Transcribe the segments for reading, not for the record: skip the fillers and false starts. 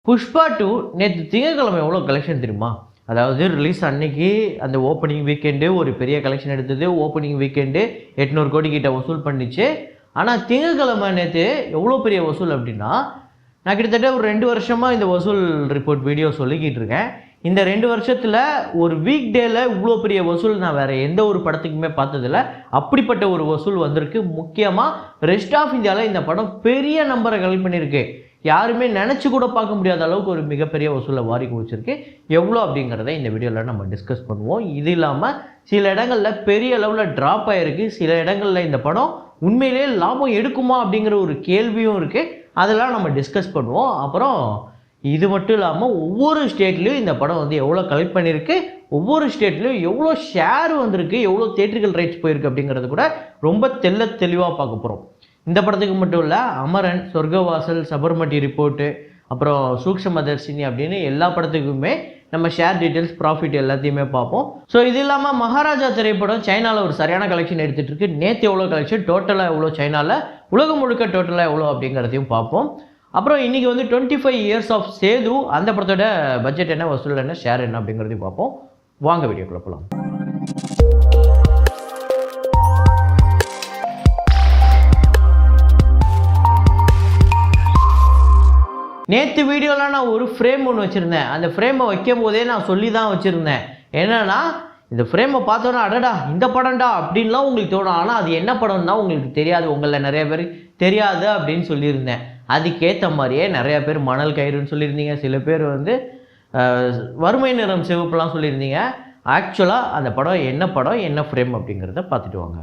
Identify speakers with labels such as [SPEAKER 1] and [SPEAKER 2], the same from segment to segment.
[SPEAKER 1] புஷ்பா 2 நேற்று திங்கட்கிழமை எவ்வளோ கலெக்ஷன் தெரியுமா? அதாவது ரிலீஸ் அன்னைக்கு அந்த ஓப்பனிங் வீக்கெண்டு ஒரு பெரிய கலெக்ஷன் எடுத்தது. ஓப்பனிங் வீக்கெண்டு 800 கோடி கிட்ட வசூல் பண்ணிச்சு. ஆனால் திங்கட்கிழமை நேற்று எவ்வளோ பெரிய வசூல் அப்படின்னா, நான் கிட்டத்தட்ட ஒரு 2 வருஷமாக இந்த வசூல் ரிப்போர்ட் வீடியோ சொல்லிக்கிட்டு இருக்கேன். இந்த 2 வருஷத்தில் ஒரு வீக் டேயில் இவ்வளோ பெரிய வசூல் நான் வேறு எந்த ஒரு படத்துக்குமே பார்த்ததில்ல. அப்படிப்பட்ட ஒரு வசூல் வந்திருக்கு. முக்கியமாக ரெஸ்ட் ஆஃப் இந்தியாவில் இந்த படம் பெரிய நம்பரை கலெக்ட் பண்ணியிருக்கு. யாருமே நினச்சி கூட பார்க்க முடியாத அளவுக்கு ஒரு மிகப்பெரிய வசூலை வாரி குவிச்சிருக்கு. எவ்வளோ அப்படிங்கிறத இந்த வீடியோவில் நம்ம டிஸ்கஸ் பண்ணுவோம். இது இல்லாமல் சில இடங்களில் பெரிய அளவில் ட்ராப் ஆகிருக்கு. சில இடங்களில் இந்த படம் உண்மையிலேயே லாபம் எடுக்குமா அப்படிங்கிற ஒரு கேள்வியும் இருக்குது. அதெல்லாம் நம்ம டிஸ்கஸ் பண்ணுவோம். அப்புறம் இது மட்டும் இல்லாமல் ஒவ்வொரு ஸ்டேட்லேயும் இந்த படம் வந்து எவ்வளோ கலெக்ட் பண்ணியிருக்கு, ஒவ்வொரு ஸ்டேட்லேயும் எவ்வளோ ஷேர் வந்திருக்கு, எவ்வளோ தியேட்டரிக்கல் ரைட்ஸ் போயிருக்கு அப்படிங்கிறது கூட ரொம்ப தெளிவாக பார்க்க போகிறோம். இந்த படத்துக்கு மட்டும் இல்லை, அமரன், சொர்க்கவாசல், சபர்மதி ரிப்போர்ட்டு, அப்புறம் சூக்ஷ்மதர்ஷினி அப்படின்னு எல்லா படத்துக்குமே நம்ம ஷேர் டீட்டெயில்ஸ், ப்ராஃபிட் எல்லாத்தையுமே பார்ப்போம். ஸோ இது இல்லாமல் மகாராஜா திரைப்படம் சைனாவில் ஒரு சரியான கலெக்ஷன் எடுத்துகிட்டு இருக்கு. நேற்று எவ்வளோ கலெக்ஷன், டோட்டலாக எவ்வளோ சைனாவில், உலகம் முழுக்க டோட்டலாக எவ்வளோ அப்படிங்கிறதையும் பார்ப்போம். அப்புறம் இன்றைக்கி வந்து 25 இயர்ஸ் ஆஃப் சேது, அந்த படத்தோட பட்ஜெட் என்ன, வசூல் என்ன, ஷேர் என்ன அப்படிங்கிறதையும் பார்ப்போம். வாங்க வீடியோக்குள்ள போகலாம். நேற்று வீடியோவில் நான் ஒரு ஃப்ரேம் ஒன்று வச்சுருந்தேன். அந்த ஃப்ரேமை வைக்கும் போதே நான் சொல்லி தான் வச்சுருந்தேன். என்னென்னா, இந்த ஃப்ரேமை பார்த்தோன்னா அடடா இந்த படம்டா அப்படின்லாம் உங்களுக்கு தோணும். ஆனால் அது என்ன படம்னா உங்களுக்கு தெரியாது. உங்களில் நிறைய பேர் தெரியாது அப்படின்னு சொல்லியிருந்தேன். அதுக்கேற்ற மாதிரியே நிறையா பேர் மணல் கயிறுன்னு சொல்லியிருந்தீங்க. சில பேர் வந்து வறுமை நிறம் சிவப்புலாம் சொல்லியிருந்தீங்க. ஆக்சுவலாக அந்த படம் என்ன ஃப்ரேம் அப்படிங்கிறத பார்த்துட்டு வாங்க.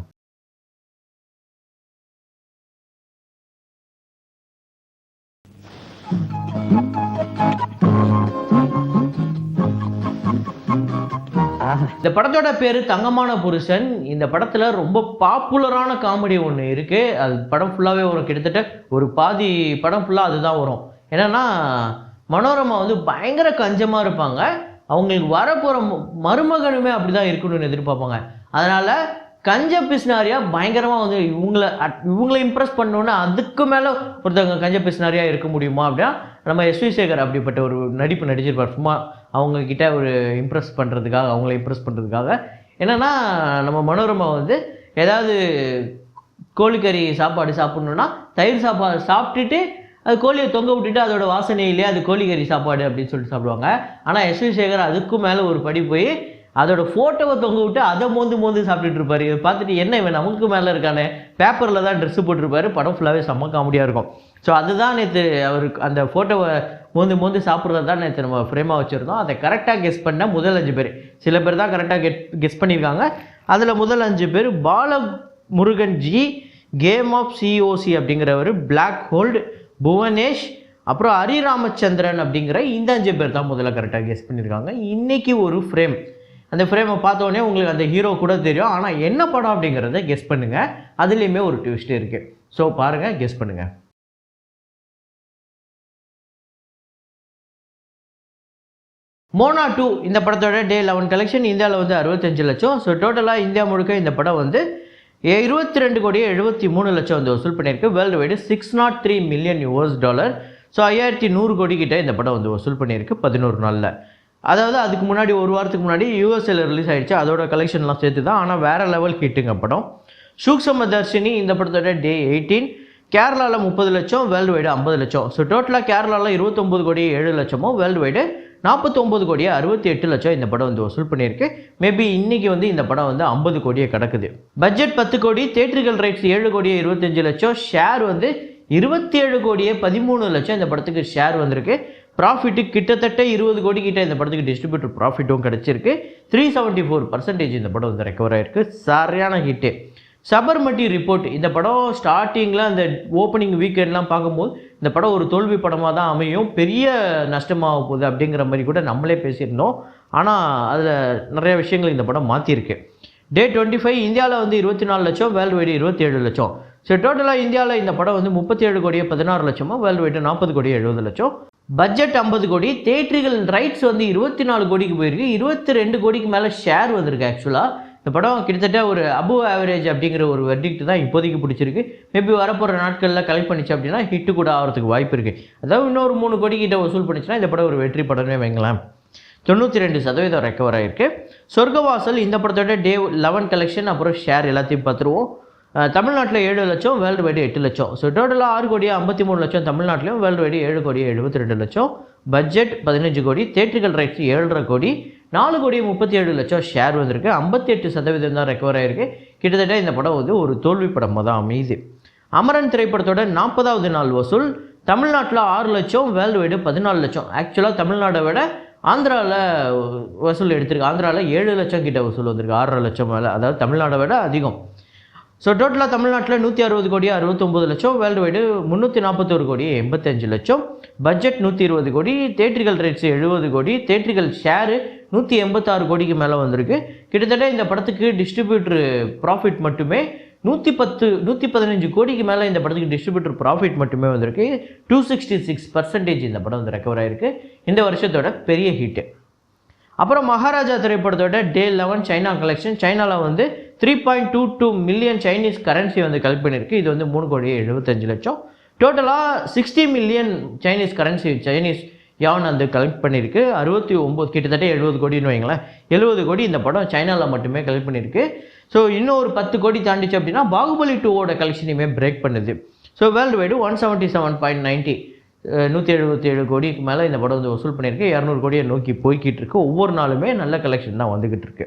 [SPEAKER 1] இந்த படத்தோட பேர் தங்கமான புருஷன். இந்த படத்தில் ரொம்ப பாப்புலரான காமெடி ஒன்று இருக்குது. அது படம் ஃபுல்லாகவே வரும். கிட்டத்தட்ட ஒரு பாதி படம் ஃபுல்லாக அதுதான் வரும். என்னென்னா, மனோரமா வந்து பயங்கர கஞ்சமாக இருப்பாங்க. அவங்களுக்கு வரப்போகிற மருமகனுமே அப்படி தான் இருக்கணும்னு எதிர்பார்ப்பாங்க. அதனால் கஞ்ச பிஸ்னாரியாக பயங்கரமாக வந்து இவங்களை இம்ப்ரெஸ் பண்ணோன்னு அதுக்கு மேலே ஒருத்தவங்க கஞ்ச பிஸ்னாரியாக இருக்க முடியுமா அப்படின்னா, நம்ம எஸ் வி சேகர் அப்படிப்பட்ட ஒரு நடிப்பு நடிச்சிருப்பார். சும்மா அவங்கக்கிட்ட ஒரு அவங்கள இம்ப்ரெஸ் பண்ணுறதுக்காக. என்னென்னா, நம்ம மனோரமா வந்து ஏதாவது கோழிக்கறி சாப்பாடு சாப்பிட்ணுன்னா தயிர் சாப்பாடு சாப்பிட்டுட்டு அது கோழியை தொங்க விட்டுட்டு அதோட வாசனையிலே அது கோழிக்கறி சாப்பாடு அப்படின்னு சொல்லிட்டு சாப்பிடுவாங்க. ஆனால் எஸ் வி சேகர் அதுக்கும் மேலே ஒரு படி போய் அதோட ஃபோட்டோவை தொங்க விட்டு அதை மோந்து சாப்பிட்டுட்டு இருப்பார். இதை பார்த்துட்டு என்ன இவன் நமக்கு மேலே இருக்கானே, பேப்பரில் தான் ட்ரெஸ்ஸு போட்டிருப்பாரு. படம் ஃபுல்லாகவே செம்ம காமெடியாக இருக்கும். ஸோ அதுதான் நேற்று அவருக்கு அந்த ஃபோட்டோவை மோந்து சாப்பிட்றது தான் நேற்று நம்ம ஃப்ரேமாக வச்சுருந்தோம். அதை கரெக்டாக கெஸ் பண்ண முதல் 5 பேர், சில பேர் தான் கரெக்டாக கெஸ் பண்ணியிருக்காங்க. அதில் முதல் 5 பேர் Balamurugan ji, game of COC அப்படிங்கிறவர், பிளாக் ஹோல்டு, புவனேஷ், அப்புறம் ஹரிராமச்சந்திரன் அப்படிங்கிற இந்த 5 பேர் தான் முதல்ல கரெக்டாக கெஸ் பண்ணியிருக்காங்க. இன்றைக்கி ஒரு ஃப்ரேம், அந்த ஃப்ரேமை பார்த்தோன்னே உங்களுக்கு அந்த ஹீரோ கூட தெரியும். ஆனால் என்ன படம் அப்படிங்கிறத கெஸ் பண்ணுங்கள். அதுலேயுமே ஒரு ட்விஸ்ட் இருக்குது. ஸோ பாருங்கள், கெஸ் பண்ணுங்கள். மோனா 2 இந்த படத்தோட டே 11 கலெக்ஷன் இந்தியாவில் வந்து 65 லட்சம். ஸோ டோட்டலாக இந்தியா முழுக்க இந்த படம் வந்து 22 கோடி 73 லட்சம் வந்து வசூல் பண்ணியிருக்கு. World wide $603 million. ஸோ 5100 கோடி கிட்ட இந்த படம் வந்து வசூல் பண்ணியிருக்கு 11 நாளில். அதாவது அதுக்கு முன்னாடி ஒரு வாரத்துக்கு முன்னாடி யூஎஸ்ஏல ரிலீஸ் ஆகிடுச்சு. அதோட கலெக்ஷன்லாம் சேர்த்து தான். ஆனால் வேறு லெவல் ஹிட்டுங்க படம். சூக்ஷ்மதர்ஷினி இந்த படத்தோட டே 18 கேரளாவில் 30 லட்சம், வேர்ல்டு வைடு 50 லட்சம். ஸோ டோட்டலாக கேரளாவில் 29 கோடி 7 லட்சமும், வேர்ல்டு வைடு 49 கோடி 68 லட்சம் இந்த படம் வந்து வசூல் பண்ணியிருக்கு. மேபி இன்றைக்கி வந்து இந்த படம் வந்து 50 கோடியை கிடக்குது. பட்ஜெட் 10 கோடி, தியேட்டரிக்கல் ரைட்ஸ் 7 கோடி 25 லட்சம், ஷேர் வந்து 27 கோடியே 13 லட்சம் இந்த படத்துக்கு ஷேர் வந்திருக்கு. ப்ராஃபிட்டு கிட்டத்தட்ட 20 கோடி கிட்ட இந்த படத்துக்கு டிஸ்ட்ரிபியூட்டர் ப்ராஃபிட்டும் கிடச்சிருக்கு. 374% இந்த படம் வந்து ரெக்கவர் ஆகிருக்கு. சரியான ஹிட்டு. சபர்மதி ரிப்போர்ட் இந்த படம் ஸ்டார்டிங்கில் அந்த ஓப்பனிங் வீக்கெண்ட்லாம் பார்க்கும்போது இந்த படம் ஒரு தோல்வி படமாக தான் அமையும், பெரிய நஷ்டமாக போகுது அப்படிங்கிற மாதிரி கூட நம்மளே பேசியிருந்தோம். ஆனால் அதில் நிறைய விஷயங்கள் இந்த படம் மாற்றிருக்கு. டே 25 இந்தியாவில் வந்து 24 லட்சம், வேர்ல்டு வைடு 27 லட்சம். ஸோ டோட்டலாக இந்தியாவில் இந்த படம் வந்து 37 கோடியே 16 லட்சமும், வேர்ல்டு வைடு 40 கோடியே 70 லட்சம். பட்ஜெட் 50 கோடி, தியேட்டரிக்கல் ரைட்ஸ் வந்து 24 கோடிக்கு போயிருக்கு. 22 கோடிக்கு மேலே ஷேர் வந்திருக்கு. ஆக்சுவலாக இந்த படம் கிட்டத்தட்ட ஒரு அபோவ் ஆவரேஜ் அப்படிங்கிற ஒரு வெர்டிக்ட் தான் இப்போதைக்கு பிடிச்சிருக்கு. மேபி வரப்போகிற நாட்களில் கலெக்ட் பண்ணிச்சு அப்படின்னா ஹிட்டு கூட ஆகிறதுக்கு வாய்ப்பு இருக்குது. அதாவது இன்னொரு 3 கோடி கிட்ட வசூல் பண்ணிச்சுன்னா இந்த படம் ஒரு வெற்றி படமே வைங்களேன். 92% ரெக்கவர் ஆகிருக்கு. சொர்க்கவாசல் இந்த படத்தோட டே 11 கலெக்ஷன் அப்புறம் ஷேர் எல்லாத்தையும் பார்த்துருவோம். தமிழ்நாட்டில் 7 லட்சம், வேர்ல்டு வைடு 8 லட்சம். ஸோ டோட்டலாக 6 கோடியே 53 லட்சம் தமிழ்நாட்டிலையும், வேர்ல்டு வைடு 7 கோடியே 72 லட்சம். பட்ஜெட் 15 கோடி, தேட்டர்கள் ரைட்ஸ் 7.5 கோடி, 4 கோடியே 37 லட்சம் ஷேர் வந்திருக்கு. 58% தான் ரெக்கவர் ஆகிருக்கு. கிட்டத்தட்ட இந்த படம் வந்து ஒரு தோல்வி படமாக தான் அமையுது. அமரன் திரைப்படத்தோட 40வது நாள் வசூல் தமிழ்நாட்டில் 6 லட்சம், வேர்ல்டு வைடு 14 லட்சம். ஆக்சுவலாக தமிழ்நாட்டை விட ஆந்திராவில் வசூல் எடுத்திருக்கு. ஆந்திராவில் 7 லட்சம் கிட்ட வசூல் வந்திருக்கு, 6.5 லட்சம் மேலே. அதாவது தமிழ்நாட்டை விட அதிகம். ஸோ டோட்டலாக தமிழ்நாட்டில் 160 கோடியே 69 லட்சம், வேர்ல்டு வைடு 341 கோடியே 85 லட்சம். பட்ஜெட் 120 கோடி, தேட்டர்கள் ரைட்ஸ் 70 கோடி, தேட்டர்கள் ஷேரு 186 கோடிக்கு மேலே வந்திருக்கு. கிட்டத்தட்ட இந்த படத்துக்கு டிஸ்ட்ரிபியூட்டர் ப்ராஃபிட் மட்டுமே 115 கோடிக்கு மேலே இந்த படத்துக்கு டிஸ்ட்ரிபியூட்டர் ப்ராஃபிட் மட்டுமே வந்திருக்கு. 266% இந்த படம் வந்து ரெக்கவர் ஆகிருக்கு. இந்த வருஷத்தோட பெரிய ஹிட்டு. அப்புறம் மகாராஜா திரைப்படத்தோட டே 11 சைனா கலெக்ஷன். சைனாவில் வந்து 3.22 மில்லியன் சைனீஸ் கரன்சி வந்து கலெக்ட் பண்ணியிருக்கு. இது வந்து 3 கோடியே 75 லட்சம். டோட்டலாக 60 மில்லியன் சைனீஸ் கரன்சி, சைனீஸ் யான் வந்து கலெக்ட் பண்ணியிருக்கு. 69 கிட்டத்தட்ட 70 கோடின்னு வைங்களேன். 70 கோடி இந்த படம் சைனாவில் மட்டுமே கலெக்ட் பண்ணியிருக்கு. ஸோ இன்னும் ஒரு 10 கோடி தாண்டிச்சு அப்படின்னா பாகுபலி 2ஓட கலெக்ஷனையுமே பிரேக் பண்ணுது. ஸோ வேர்ல்டு வைடு 177.90 177 கோடிக்கு மேலே இந்த படம் வந்து வசூல் பண்ணியிருக்கு. 200 கோடியை நோக்கி போய்கிட்டு இருக்கு. ஒவ்வொரு நாளுமே நல்ல கலெக்ஷன் தான் வந்துக்கிட்டு இருக்கு.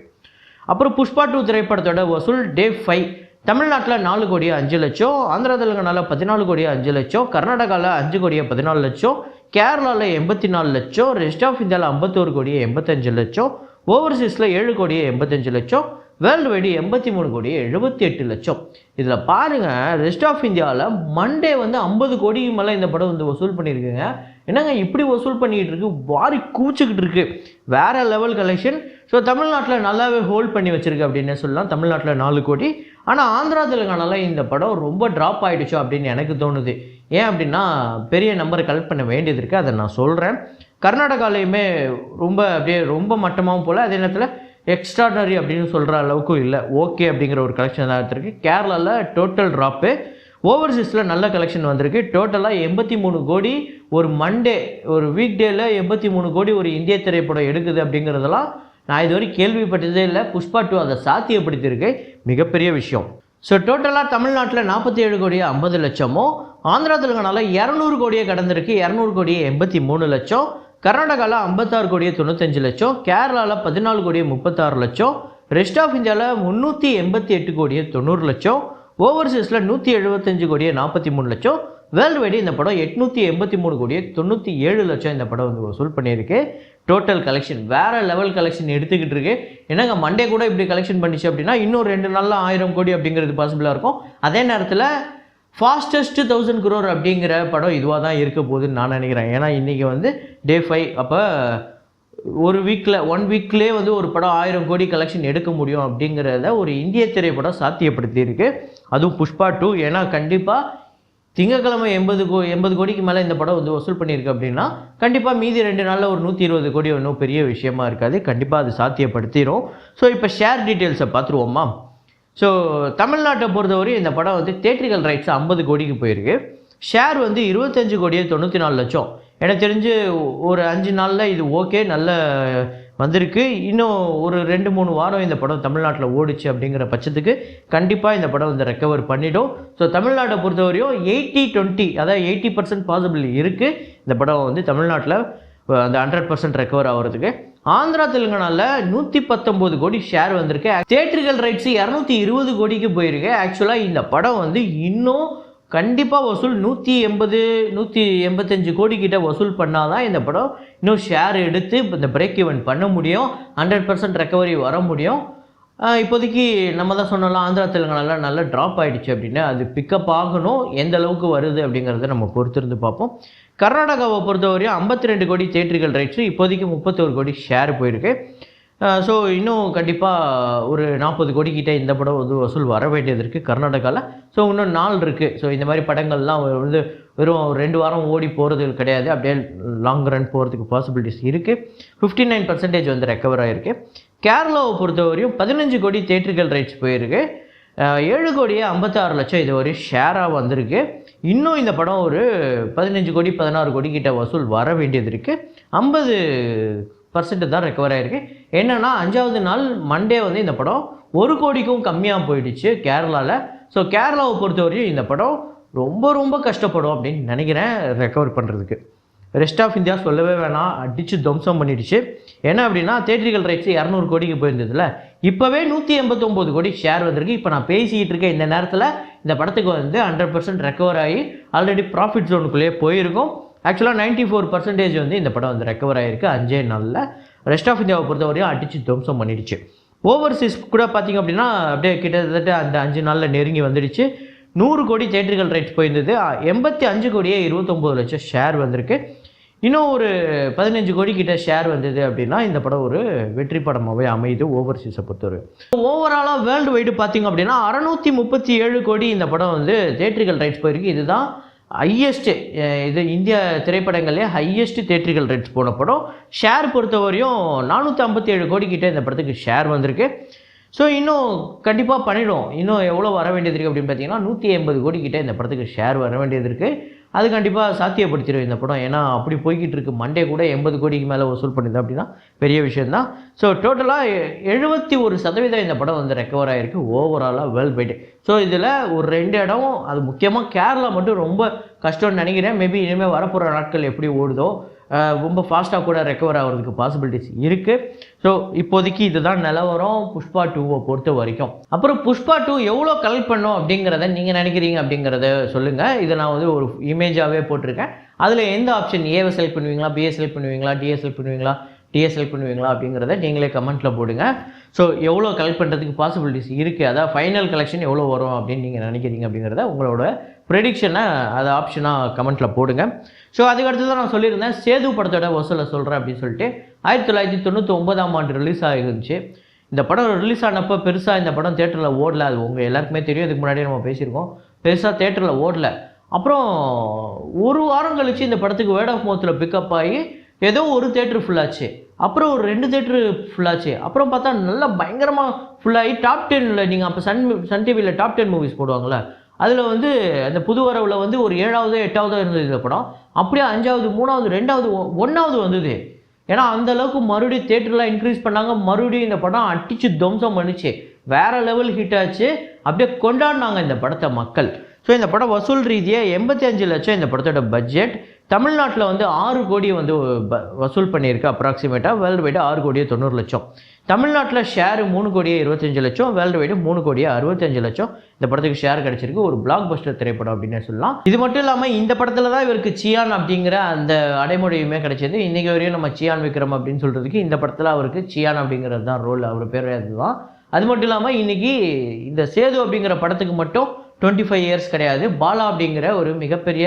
[SPEAKER 1] அப்புறம் புஷ்பா 2 திரைப்படத்தோட வசூல் டே 5 தமிழ்நாட்டில் 4 கோடியே 5 லட்சம், ஆந்திரா தெலுங்கானாவில் 14 கோடியே 5 லட்சம், கர்நாடகாவில் 5 கோடியே 14 லட்சம், கேரளாவில் 84 லட்சம், ரெஸ்ட் ஆஃப் இந்தியாவில் 51 கோடியே 85 லட்சம், ஓவர்சீஸில் 7 கோடியே 85 லட்சம், வேர்ல்டு வைடு 83 கோடியே 78 லட்சம். இதில் பாருங்கள், ரெஸ்ட் ஆஃப் இந்தியாவில் மண்டே வந்து 50 கோடிக்கு மேலே இந்த படம் வந்து வசூல் பண்ணியிருக்குங்க. என்னங்க இப்படி வசூல் பண்ணிக்கிட்டு இருக்கு, வாரி கூச்சிக்கிட்டு இருக்கு, வேறு லெவல் கலெக்ஷன். ஸோ தமிழ்நாட்டில் நல்லாவே ஹோல்ட் பண்ணி வச்சுருக்கு அப்படின்னு சொல்லலாம். தமிழ்நாட்டில் 4 கோடி. ஆனால் ஆந்திரா தெலுங்கானாவில் இந்த படம் ரொம்ப ட்ராப் ஆகிடுச்சோ அப்படின்னு எனக்கு தோணுது. ஏன் அப்படின்னா பெரிய நம்பரை கலெக்ட் பண்ண வேண்டியது இருக்குது, அதை நான் சொல்கிறேன். கர்நாடகாலையுமே ரொம்ப மட்டமாகவும் போல், அதே நேரத்தில் எக்ஸ்ட்ராடனரி அப்படின்னு சொல்கிற அளவுக்கும் இல்லை, ஓகே அப்படிங்கிற ஒரு கலெக்ஷன் தான் எடுத்திருக்கு. கேரளாவில் டோட்டல் ட்ராப்பு. ஓவர்சீஸில் நல்ல கலெக்ஷன் வந்திருக்கு. டோட்டலாக 83 கோடி ஒரு மண்டே, ஒரு வீக் டேயில் 83 கோடி ஒரு இந்திய திரைப்படம் எடுக்குது அப்படிங்கிறதெல்லாம் நான் இதுவரை கேள்விப்பட்டதே இல்லை. புஷ்பா 2 அதை சாத்தியப்படுத்தியிருக்கு, மிகப்பெரிய விஷயம். ஸோ டோட்டலாக தமிழ்நாட்டில் 47 கோடியே 50 லட்சமும், ஆந்திரா தெலுங்கானாவில் 200 கோடியே கடந்திருக்கு, 200 கோடியே 83 லட்சம், கர்நாடகாவில் 56 கோடியே 95 லட்சம், கேரளாவில் 14 கோடியே 36 லட்சம், ரெஸ்ட் ஆஃப் இந்தியாவில் 388 கோடியே 90 லட்சம், ஓவர்சீஸில் 175 கோடியே 43 லட்சம், வேர்ல்டு வைடு இந்த படம் 883 கோடியே 97 லட்சம் இந்த படம் வந்து வசூல் பண்ணியிருக்கு. டோட்டல் கலெக்ஷன் வேறு லெவல் கலெக்ஷன் எடுத்துக்கிட்டு இருக்கு. என்னங்க மண்டே கூட இப்படி கலெக்ஷன் பண்ணிச்சு அப்படின்னா இன்னும் 2 நாளில் 1000 கோடி அப்படிங்கிறது பாசிபிளாக இருக்கும். அதே நேரத்தில் ஃபாஸ்டஸ்ட் 1000 crore அப்படிங்கிற படம் இதுவாக தான் இருக்க போகுதுன்னு நான் நினைக்கிறேன். ஏன்னா இன்றைக்கி வந்து டே 5, அப்போ ஒரு வீக்கில் 1 வீக்லேயே வந்து ஒரு படம் 1000 கோடி கலெக்ஷன் எடுக்க முடியும் அப்படிங்கிறத ஒரு இந்திய திரைப்படம் சாத்தியப்படுத்தியிருக்கு. அதுவும் புஷ்பா 2. ஏன்னா கண்டிப்பாக திங்கக்கிழமை 80 கோடிக்கு மேலே இந்த படம் வந்து வசூல் பண்ணியிருக்கு அப்படின்னா கண்டிப்பாக மீதி 2 நாளில் ஒரு 120 கோடி ஒன்றும் பெரிய விஷயமா இருக்காது. கண்டிப்பாக அது சாத்தியப்படுத்திடும். ஸோ இப்போ ஷேர் டீட்டெயில்ஸை பார்த்துருவோமா. ஸோ தமிழ்நாட்டை பொறுத்தவரையும் இந்த படம் வந்து தேட்டரிக்கல் ரைட்ஸ் 50 கோடிக்கு போயிருக்கு. ஷேர் வந்து 25 கோடியே 94 லட்சம். எனக்கு தெரிஞ்சு ஒரு 5 நாளில் இது ஓகே, நல்ல வந்திருக்கு. இன்னும் ஒரு 2-3 வாரம் இந்த படம் தமிழ்நாட்டில் ஓடிச்சு அப்படிங்கிற பட்சத்துக்கு கண்டிப்பாக இந்த படம் வந்து ரெக்கவர் பண்ணிடும். ஸோ தமிழ்நாட்டை பொறுத்தவரையும் 80-20, அதாவது 80% பாசிபிள் இருக்குது இந்த படம் வந்து தமிழ்நாட்டில் அந்த 100% ரெக்கவர் ஆகிறதுக்கு. ஆந்திரா தெலுங்கானாவில் 119 கோடி ஷேர் வந்திருக்கு. தேட்டரிக்கல் ரைட்ஸு 220 கோடிக்கு போயிருக்கு. ஆக்சுவலாக இந்த படம் வந்து இன்னும் கண்டிப்பாக வசூல் 180-185 கோடி கிட்ட வசூல் பண்ணால் தான் இந்த படம் இன்னும் ஷேர் எடுத்து இந்த பிரேக் ஈவன் பண்ண முடியும், 100% ரெக்கவரி வர முடியும். இப்போதைக்கு நம்ம தான் சொன்னலாம், ஆந்திரா தெலுங்கானாவில் நல்லா ட்ராப் ஆகிடுச்சு அப்படின்னு. அது பிக்கப் ஆகணும், எந்த அளவுக்கு வருது அப்படிங்கிறத நம்ம பொறுத்திருந்து பார்ப்போம். கர்நாடகாவை பொறுத்தவரையும் 52 கோடி தேட்டரிக்கல் ரைட்ஸு, இப்போதைக்கு 31 கோடி ஷேர் போயிருக்கு. ஸோ இன்னும் கண்டிப்பாக ஒரு 40 கோடி கிட்டே இந்த படம் வந்து வசூல் வர வேண்டியது இருக்குது கர்நாடகாவில். ஸோ இன்னும் நாள் இருக்குது. ஸோ இந்த மாதிரி படங்கள்லாம் வந்து வெறும் 2 வாரம் ஓடி போகிறது கிடையாது, அப்படியே லாங் ரன் போகிறதுக்கு பாசிபிலிட்டிஸ் இருக்குது. 59% வந்து ரெக்கவர் ஆகிருக்கு. கேரளாவை பொறுத்தவரையும் 15 கோடி தேட்டர்கள் ரைட்ஸ் போயிருக்கு. 7 கோடியே 56 லட்சம் இது ஒரு ஷேராக வந்திருக்கு. இன்னும் இந்த படம் ஒரு 15 கோடி 16 கோடி கிட்ட வசூல் வர வேண்டியது இருக்குது. 50% தான் ரெக்கவர் ஆகிருக்கு. என்னென்னா 5வது நாள் மண்டே வந்து இந்த படம் 1 கோடிக்கும் கம்மியாக போயிடுச்சு கேரளாவில். ஸோ கேரளாவை பொறுத்தவரையும் இந்த படம் ரொம்ப ரொம்ப கஷ்டப்படும் அப்படின்னு நினைக்கிறேன் ரெக்கவர் பண்ணுறதுக்கு. ரெஸ்ட் ஆஃப் இந்தியா சொல்லவே வேணாம், அடித்து துவம்சம் பண்ணிடுச்சு. என்ன அப்படின்னா தேட்டரிக்கல் ரைட்ஸ் 200 கோடிக்கு போயிருந்ததில்ல, இப்போவே 189 கோடி ஷேர் வந்திருக்கு. இப்போ நான் பேசிக்கிட்டு இருக்கேன் இந்த நேரத்தில் இந்த படத்துக்கு வந்து 100% ரெக்கவர் ஆகி ஆல்ரெடி ப்ராஃபிட் ஜோனுக்குள்ளேயே போயிருக்கும். ஆக்சுவலாக 94% வந்து இந்த படம் வந்து ரெக்கவர் ஆகிருக்கு 5 நாளில். ரெஸ்ட் ஆஃப் இந்தியாவை பொறுத்தவரையும் அடித்து துவம்சம் பண்ணிடுச்சு. ஓவர்சீஸ் கூட பார்த்திங்க அப்படின்னா அப்படியே கிட்டத்தட்ட அந்த 5 நாளில் நெருங்கி வந்துடுச்சு. 100 கோடி தேட்டரிக்கல் ரைட்ஸ் போயிருந்தது. 85 கோடியே 29 லட்சம் ஷேர் வந்திருக்கு. இன்னும் ஒரு 15 கோடி கிட்ட ஷேர் வந்தது அப்படின்னா இந்த படம் ஒரு வெற்றி படமாகவே அமையுது ஓவர்சீஸை பொறுத்தவரை. ஓவராலாக வேர்ல்டு வைடு பார்த்திங்க அப்படின்னா 637 கோடி இந்த படம் வந்து தேட்டரிக்கல் ரைட்ஸ் போயிருக்கு. இதுதான் ஹையஸ்ட்டு, இது இந்திய திரைப்படங்களே ஹையஸ்ட் தேட்டரிக்கல் ரைட்ஸ் போன படம். ஷேர் பொறுத்தவரையும் 457 கோடி கிட்ட இந்த படத்துக்கு ஷேர் வந்திருக்கு. ஸோ இன்னும் கண்டிப்பாக பண்ணிடும். இன்னும் எவ்வளோ வர வேண்டியது இருக்குது அப்படின்னு பார்த்தீங்கன்னா 180 கோடி கிட்ட இந்த படத்துக்கு ஷேர் வர வேண்டியது இருக்குது. அது கண்டிப்பாக சாத்தியப்படுத்திடும் இந்த படம். ஏன்னா அப்படி போய்கிட்டு இருக்குது. மண்டே கூட 80 கோடிக்கு மேலே வசூல் பண்ணிது அப்படின்னா பெரிய விஷயந்தான். ஸோ டோட்டலாக 71% இந்த படம் வந்து ரெக்கவர் ஆகிருக்கு ஓவராலாக வேர்ல்டு வைடு. ஸோ இதில் ஒரு 2 இடம், அது முக்கியமாக கேரளா மட்டும் ரொம்ப கஷ்டம்னு நினைக்கிறேன். மேபி இனிமேல் வரப்போகிற நாட்கள் எப்படி ஓடுதோ ரொம்ப ஃபாஸ்ட்டாக கூட ரெக்கவர் ஆகிறதுக்கு பாசிபிலிட்டிஸ் இருக்குது. ஸோ இப்போதைக்கு இதுதான் நிலவரம் புஷ்பா 2வை பொறுத்த வரைக்கும். அப்புறம் புஷ்பா 2 எவ்வளோ கலெக்ட் பண்ணோம் அப்படிங்கிறத நீங்கள் நினைக்கிறீங்க அப்படிங்கிறத சொல்லுங்கள். இதை நான் வந்து ஒரு இமேஜாகவே போட்டிருக்கேன். அதில் எந்த ஆப்ஷன், ஏவை செலக்ட் பண்ணுவீங்களா, பிஏ செலக்ட் பண்ணுவீங்களா, டிஏ செலக்ட் பண்ணுவீங்களா, டிஏ செலக்ட் பண்ணுவீங்களா அப்படிங்கிறத நீங்களே கமெண்ட்டில் போடுங்க. ஸோ எவ்வளோ கலெக்ட் பண்ணுறதுக்கு பாசிபிலிட்டிஸ் இருக்குது, அதாவது ஃபைனல் கலெக்ஷன் எவ்வளோ வரும் அப்படின்னு நீங்கள் நினைக்கிறீங்க அப்படிங்கிறத உங்களோட ப்ரெடிக்ஷனை அதை ஆப்ஷனாக கமெண்ட்டில் போடுங்க. ஸோ அதுக்கடுத்து தான் நான் சொல்லியிருந்தேன் சேது படத்தோட வசூலை சொல்கிறேன் அப்படின்னு சொல்லிட்டு. 1999ஆம் ஆண்டு ரிலீஸ் ஆகிருந்துச்சு. இந்த படம் ரிலீஸ் ஆனப்போ பெருசாக இந்த படம் தேட்டரில் ஓடல. அது உங்கள் எல்லாருக்குமே தெரியும், இதுக்கு முன்னாடியே நம்ம பேசியிருக்கோம். பெருசாக தேட்டரில் ஓடல. அப்புறம் ஒரு வாரம் கழித்து இந்த படத்துக்கு வேர்ட் ஆஃப் மவுத்தில் பிக்கப் ஆகி ஏதோ ஒரு தேட்டர் ஃபுல்லாச்சு, அப்புறம் ஒரு 2 தேட்டரு ஃபுல்லாச்சு, அப்புறம் பார்த்தா நல்லா பயங்கரமாக ஃபுல்லாகி டாப் 10ல், நீங்கள் அப்போ சன் டிவியில் டாப் 10 மூவிஸ் போடுவாங்களே, அதில் வந்து அந்த புது வரவில் வந்து ஒரு 7வது 8வது இருந்தது இந்த படம். அப்படியே 5வது 3வது 2வது 1வது வந்தது. ஏன்னா அந்தளவுக்கு மறுபடியும் தேட்டர்லாம் இன்க்ரீஸ் பண்ணாங்க. மறுபடியும் இந்த படம் அடித்து துவம்சம் பண்ணிச்சு, வேறு லெவல் ஹிட் ஆச்சு. அப்படியே கொண்டாடினாங்க இந்த படத்தை மக்கள். ஸோ இந்த படம் வசூல் ரீதியாக 85 லட்சம் இந்த படத்தோட பட்ஜெட். தமிழ்நாட்டில் வந்து 6 கோடி வந்து வசூல் பண்ணியிருக்கு அப்ராக்சிமேட்டாக. வேர்ல்டு வைடு 6 கோடியே 90 லட்சம். தமிழ்நாட்டில் ஷேரு 3 கோடியே 25 லட்சம். வேர்ல்டு வைடு 3 கோடியே 65 லட்சம் இந்த படத்துக்கு ஷேர் கிடச்சிருக்கு. ஒரு பிளாக் பஸ்டர் திரைப்படம் அப்படின்னு சொல்லலாம். இது மட்டும் இல்லாமல் இந்த படத்தில் தான் இவருக்கு சியான் அப்படிங்கிற அந்த அடைமொழியுமே கிடைச்சது. இன்றைக்கி வரையும் நம்ம சியான் விக்ரம் அப்படின்னு சொல்கிறதுக்கு இந்த படத்தில் அவருக்கு சியான் அப்படிங்கிறது தான் ரோல், அவர் பேர் அதுதான். அது மட்டும் இல்லாமல் இன்றைக்கி இந்த சேது அப்படிங்கிற படத்துக்கு மட்டும் 25 இயர்ஸ் கிடையாது. பாலா அப்படிங்கிற ஒரு மிகப்பெரிய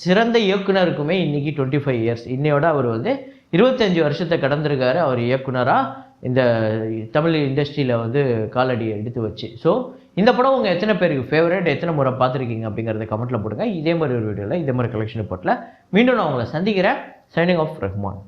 [SPEAKER 1] சிறந்த இயக்குனருக்குமே இன்றைக்கி 25 இயர்ஸ். இன்னையோட அவர் வந்து 25 வருஷத்தை கடந்திருக்காரு அவர் இயக்குனராக இந்த தமிழ் இண்டஸ்ட்ரியில் வந்து காலடியை எடுத்து வச்சு. ஸோ இந்த படம் உங்கள் எத்தனை பேருக்கு ஃபேவரட், எத்தனை முறை பார்த்துருக்கீங்க அப்படிங்கிறத கமெண்ட்டில் போடுங்க. இதே மாதிரி ஒரு வீடியோவில் இதே மாதிரி கலெக்ஷன் போட்டில் மீண்டும் நான் உங்களை சந்திக்கிறேன். Signing off Rahman.